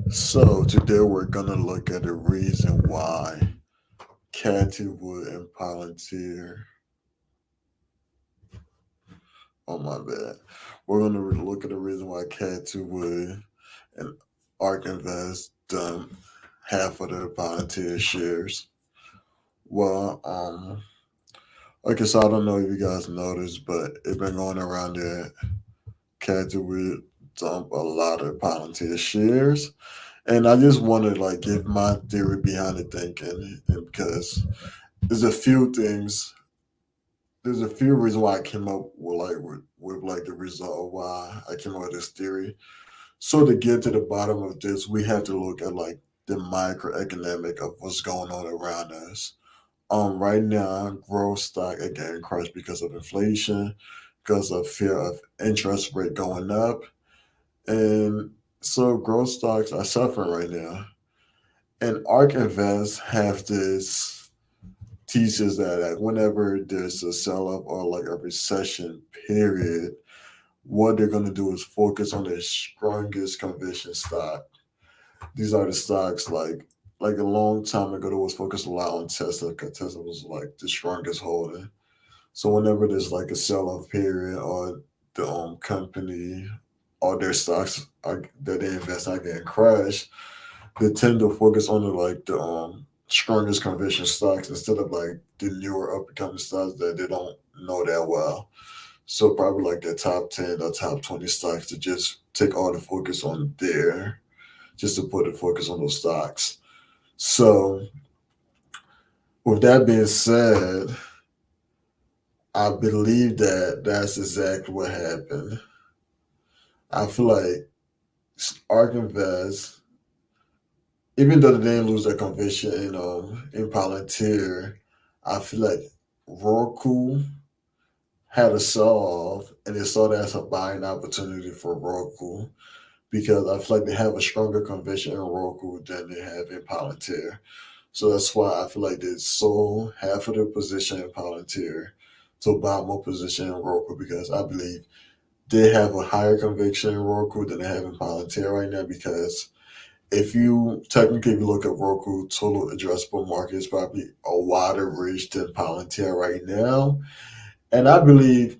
So today we're gonna look at the reason why Cathie Wood and Palantir. Oh my bad. We're gonna look at the reason why Cathie Wood and Ark Invest dumped half of their Palantir shares. Well, like I said, I don't know if you guys noticed, but it's been going around that Cathie Wood dumped a lot of Palantir shares. And I just want to like give my theory behind the thinking, and because there's a few things, there's a few reasons why I came up with like the result of why I came up with this theory. So to get to the bottom of this, we have to look at like the microeconomic of what's going on around us. Right now, growth stock again crushed because of inflation, because of fear of interest rate going up, and so growth stocks are suffering right now. And ARK Invest have this thesis that like, whenever there's a sell off or like a recession period, what they're gonna do is focus on their strongest conviction stock. These are the stocks like a long time ago that was focused a lot on Tesla because Tesla was like the strongest holding. So whenever there's like a sell off period or the company or their stocks are, that they invest are getting crashed, they tend to focus on the strongest conviction stocks instead of like the newer up and coming stocks that they don't know that well. So probably like the top 10 or top 20 stocks to just take all the focus on there, just to put the focus on those stocks. So with that being said, I believe that that's exactly what happened. I feel like Ark Invest, even though they didn't lose their conviction in Palantir, I feel like Roku had a sell off and they saw that as a buying opportunity for Roku because I feel like they have a stronger conviction in Roku than they have in Palantir. So that's why I feel like they sold half of their position in Palantir to buy more position in Roku because I believe they have a higher conviction in Roku than they have in Palantir right now because if you look at Roku, total addressable market is probably a wider reach than Palantir right now. And I believe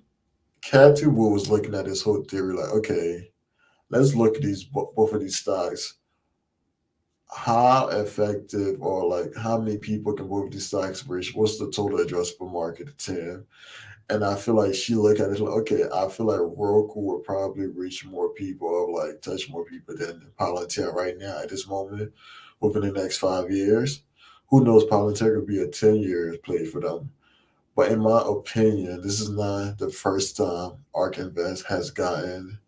Cathie Wood was looking at this whole theory like, okay, let's look at these both of these stocks. How effective or like how many people can both of these stocks reach? What's the total addressable market at 10? And I feel like she looked at it like, okay, I feel like Roku will probably reach more people or like touch more people than Palantir right now at this moment within the next 5 years. Who knows? Palantir could be a 10 years play for them. But in my opinion, this is not the first time ARK Invest has gotten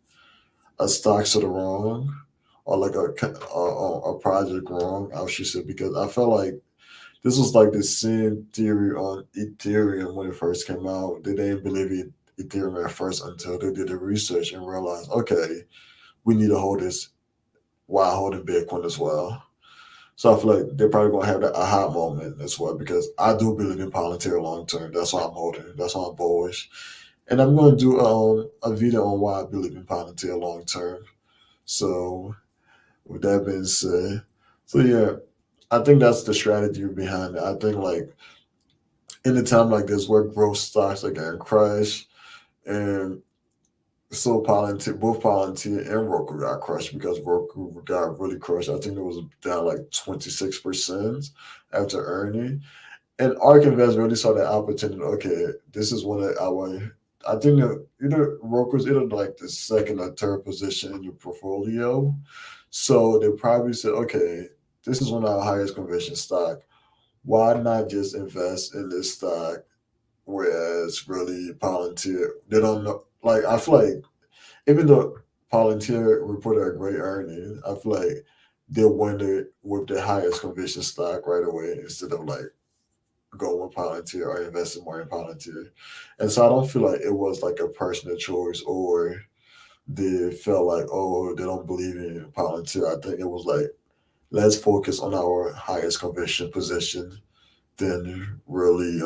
a stock to the wrong or like a project wrong. I should say because I felt like this was like the same theory on Ethereum when it first came out. They didn't believe Ethereum at first until they did the research and realized, okay, we need to hold this while holding Bitcoin as well. So I feel like they're probably gonna have that aha moment as well because I do believe in Palantir long term. That's why I'm holding. That's why I'm bullish. And I'm going to do a video on why I believe in Palantir long term. So with that being said, so yeah, I think that's the strategy behind it. I think like in a time like this where growth stocks are getting crushed and so both Palantir and Roku got crushed because Roku got really crushed. I think it was down like 26% after earning. And ARK Invest really saw that opportunity. Okay, this is one of our. I think that either Roku's either like the second or third position in your portfolio. So they probably said, okay, this is one of our highest conviction stock. Why not just invest in this stock? Whereas really Palantir, they don't know. Like I feel like even though Palantir reported a great earning, I feel like they went it with the highest conviction stock right away instead of like going with Palantir or investing more in Palantir. And so I don't feel like it was like a personal choice or they felt like, oh, they don't believe in Palantir. I think it was like, let's focus on our highest conviction position than really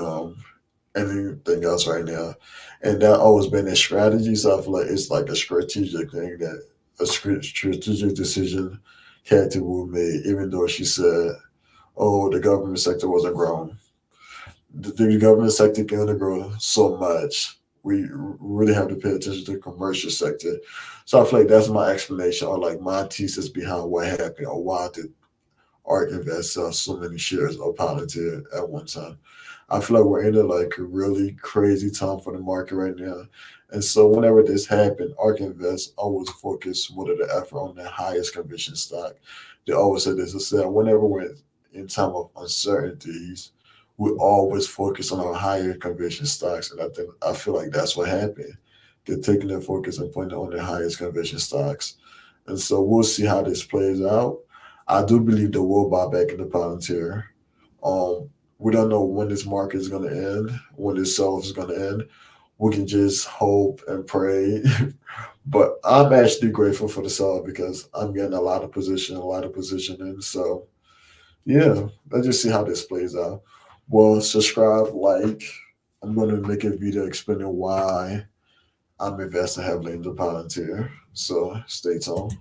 anything else right now. And that always been a strategy. So I feel like it's like a strategic thing that a strategic decision Cathie Wood made, even though she said, "Oh, the government sector wasn't growing." The government sector can only grow so much. We really have to pay attention to the commercial sector. So I feel like that's my explanation, or like my thesis behind what happened, or why did ARK Invest sell so many shares of Palantir at one time. I feel like we're in a like a really crazy time for the market right now. And so whenever this happened, ARK Invest always focus more of the effort on the highest conviction stock. They always say this, they said whenever we're in time of uncertainties, we always focus on our higher conviction stocks. And I feel like that's what happened. They're taking their focus and putting it on the highest conviction stocks. And so we'll see how this plays out. I do believe they will buy back in the Palantir. We don't know when this market is going to end, when this sell is going to end. We can just hope and pray. But I'm actually grateful for the sell because I'm getting a lot of positioning. So yeah, let's just see how this plays out. Well, subscribe, like. I'm going to make a video explaining why I'm investing heavily in the Palantir. So stay tuned.